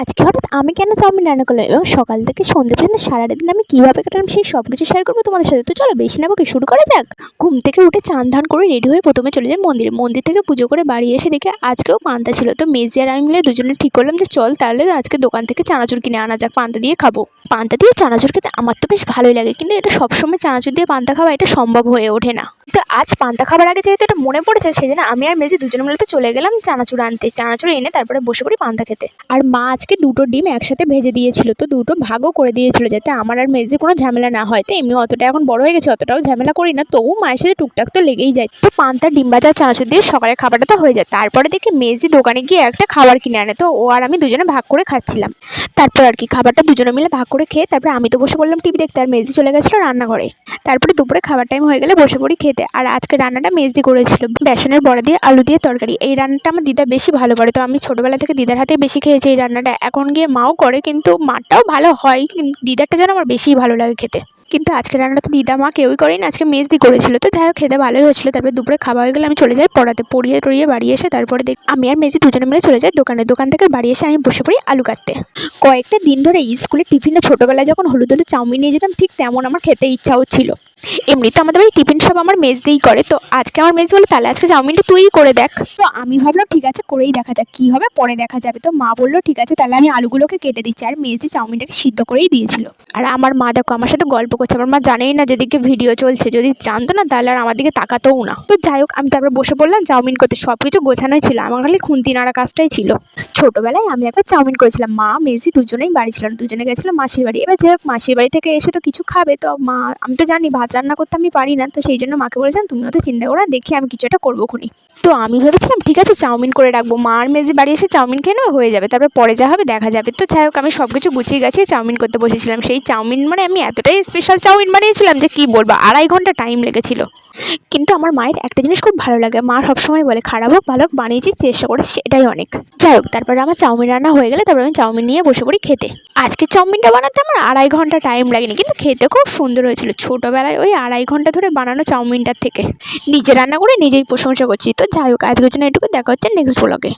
আজকে হঠাৎ আমি কেন চাউমিন রান্না করলাম এবং সকাল থেকে সন্ধ্যে পর্যন্ত সারাদিন আমি কীভাবে কাটালাম সেই সব কিছু শেয়ার করবো তোমাদের সাথে। তো চলো বেশি না বকে শুরু করা যাক। ঘুম থেকে উঠে চান ধান করে রেডি হয়ে প্রথমে চলে যাই মন্দিরে। মন্দির থেকে পুজো করে বাড়ি এসে দেখে আজকেও পান্তা ছিল। তো মেজি আর আমি মিলে দুজনে ঠিক করলাম যে চল তাহলে আজকে দোকান থেকে চানাচুর কিনে আনা যাক, পান্তা দিয়ে খাবো। পান্তা দিয়ে চানাচুর খেতে আমার তো বেশ ভালোই লাগে, কিন্তু এটা সবসময় চানাচুর দিয়ে পান্তা খাওয়া এটা সম্ভব হয়ে ওঠে না। তো আজ পান্তা খাবার আগে যেহেতু এটা মনে পড়েছে, সেই জন্য আমি আর মেজি দুজনে মিলে তো চলে গেলাম চানাচুর আনতে। চানাচুর এনে তারপরে বসে পড়ি পান্তা খেতে। আর মা আজকে দুটো ডিম একসাথে ভেজে দিয়েছিল, তো দুটো ভাগও করে দিয়েছিল যাতে আমার আর মেজি কোনো ঝামেলা না হয়। তো এমনি অতটা এখন বড় হয়ে গেছে, অতটাও ঝামেলা করি না, তবু মায়ের সাথে টুকটাক তো লেগেই যায়। তো পান্তা ডিম ভাজা চানাচুর দিয়ে সকালের খাবারটা তো হয়ে যায়। তারপরে দেখি মেজি দোকানে গিয়ে একটা খাবার কিনে আনে, তো ও আর আমি দুজনে ভাগ করে খাচ্ছিলাম। তারপর আর কি খাবারটা দুজনে মিলে ভাগ করে খেয়ে তারপরে আমি তো বসে পড়লাম টিভি দেখতে, আর মেজি চলে গেছিলো রান্নাঘরে। তারপরে দুপুরে খাবার টাইম হয়ে গেলে বসে পড়ি খেতে। আর আজকে রান্নাটা মেজদি করেছিল বেসনের বড়া দিয়ে আলু দিয়ে তরকারি। এই রান্নাটা আমার দিদা বেশি ভালো করে, তো আমি ছোটোবেলা থেকে দিদার হাতে বেশি খেয়েছি এই রান্নাটা। এখন গিয়ে মাও করে, কিন্তু মাটাও ভালো হয়, কিন্তু দিদারটা যেন আমার বেশি ভালো লাগে খেতে। কিন্তু আজকে রান্নাটা তো দিদা মা কেউই করেনি, আজকে মেজদি করেছিল। তো যাই হোক খেতে ভালোই হয়েছিল। তারপরে দুপুরে খাওয়া হয়ে গেলে আমি চলে যাই পড়াতে, পড়িয়ে টড়িয়ে বাড়ি এসে তারপরে আমি আর মেজদি দুজনে মিলে চলে যাই দোকানে। দোকান থেকে বাড়ি এসে আমি বসে পড়ি আলু কাটতে। কয়েকটা দিন ধরে স্কুলে টিফিনে ছোটোবেলায় যখন হলুদ হলুদ চাউমিন নিয়ে যেতাম, ঠিক তেমন আমার খেতে ইচ্ছা হচ্ছিল। এমনিতে আমাদের বাড়ি টিফিন সব আমার মেজ দিয়েই করে, তো আজকে আমার মেজ বলে তাহলে আজকে চাউমিনটা তুইই করে দেখ। তো আমি ভাবলাম ঠিক আছে করেই দেখা যাক, কী হবে পরে দেখা যাবে। তো মা বললো ঠিক আছে তাহলে আমি আলুগুলোকে কেটে দিচ্ছি, আর মেজদি চাউমিনটাকে সিদ্ধ করেই দিয়েছিল। আর আমার মা দেখো আমার সাথে গল্প করছে, আমার মা জানেই না যেদিকে ভিডিও চলছে, যদি জানতো না তাহলে আর আমার দিকে তাকাতেও না। তো যাই হোক আমি তারপরে বসে পড়লাম চাউমিন করতে। সব কিছু গোছানোই ছিল, আমার খালি খুন্তি নাড়া কাজটাই ছিল। ছোটোবেলায় আমি একবার চাউমিন করেছিলাম, মা মেজি দুজনেই বাড়ি ছিলাম, দুজনে গেছিলাম মাসির বাড়ি। এবার যাই হোক মাসির বাড়ি থেকে এসে তো কিছু খাবে, তো মা আমি তো জানি ভাত রান্না করতে আমি পারি না, তো সেই জন্য মাকে বলেছিলাম তুমি অত চিন্তা করো না, দেখি আমি কিছু একটা করবো খুনি। তো আমি ভেবেছিলাম ঠিক আছে চাউমিন করে রাখবো, মা আর মেজি বাড়ি এসে চাউমিন খেয়ে নেবে, হয়ে যাবে, তারপর পরে যা হবে দেখা যাবে। তো যাই হোক আমি সব কিছু গুছিয়ে গেছি চাউমিন করতে বসেছিলাম। সেই চাউমিন মানে আমি এতটাই স্পেশাল চাউমিন বানিয়েছিলাম যে কি বলবো, 2.5 ঘন্টা টাইম লেগেছিল। কিন্তু আমার মায়ের একটা জিনিস খুব ভালো লাগে, মা সবসময় বলে খারাপ হোক ভালো হোক বানিয়েছি, চেষ্টা করেছি, এটাই অনেক। যাই হোক তারপরে আমার চাউমিন রান্না হয়ে গেলে তারপরে আমি চাউমিন নিয়ে বসে পড়ি খেতে। আজকে চাউমিনটা বানাতে আমার 2.5 ঘন্টা টাইম লাগেনি, কিন্তু খেতে খুব সুন্দর হয়েছিল। ছোটোবেলায় ওই 2.5 ঘন্টা ধরে বানানো চাউমিনটার থেকে নিজে রান্না করে নিজেই প্রশংসা করছি। তো যাই হোক আজকের জন্য এটুকু, দেখা হচ্ছে নেক্সট ব্লগে।